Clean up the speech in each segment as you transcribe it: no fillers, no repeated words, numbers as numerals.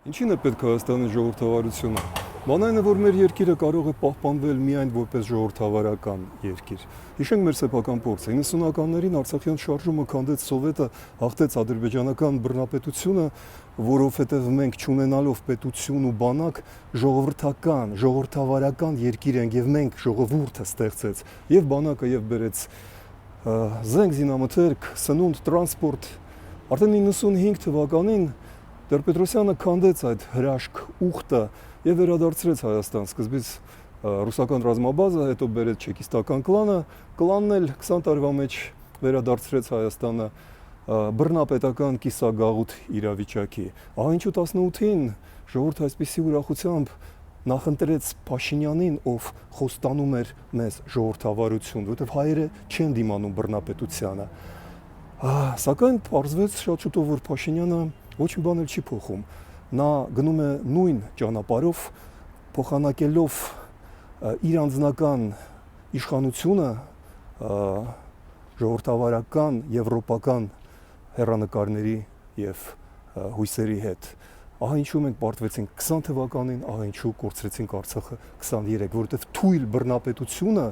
Ինչին է պետք Հայաստանի ժողովրդավարությունը։ Բանայինը, որ մեր երկիրը կարող է պահպանվել միայն որպես ժողովրդավարական երկիր։ Հիշենք մեր սեփական փորձը։ 90-ականներին Արցախյան շարժումը քանդեց Սովետը, հաղթեց ադրբեջանական բռնապետությունը, որովհետև մենք չունենալով պետություն ու բանակ ժողովրդական, ժողովրդավարական երկիր ենք եւ մենք ժողովուրդը ստեղծեց եւ բանակը եւ բերեց զենք, զինամթերք, սնունդ, տրանսպորտ։ Արդեն 95 թվականին Տեր-Պետրոսյանը քանդեց այդ հրաշք ուխտը եւ վերադարձրեց Հայաստան։ Սկզբից ռուսական ռազմաբազը, հետո բերեց չեկիստական կլանը, կլանն էլ 20 տարվա մեջ վերադարձրեց Հայաստանը բռնապետական կիսագաղութ իրավիճակի։ Ահա ինչու 18-ին ժողովուրդը այսպիսի ուրախությամբ նախընտրեց Փաշինյանին, ով խոստանում էր մեզ ժողովրդավարություն, որովհետև հայերը չեն դիմանում բռնապետությանը։ Սակայն պարզվեց շատ շուտով, որ Փաշինյանը ոչ մի բան էլ չի փոխում։ Նա գնում է նույն ճանապարհով, փոխանակելով իր անձնական իշխանությունը ժողովրդավարական եվրոպական հեռանկարների եւ հույսերի հետ։ Ահա ինչու մենք պարտվեցինք 20 թվականին, ահա ինչու կորցրեցինք Արցախը 23, որովհետև թույլ բռնապետությունը,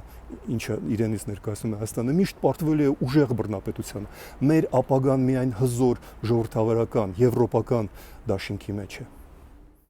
ինչը իրենից ներկայացնում է Հայաստանը, միշտ պարտվել է ուժեղ բռնապետությանը։ Մեր ապագան միայն հզոր ժողովրդավարական, եվրոպական դաշինքի մեջ է։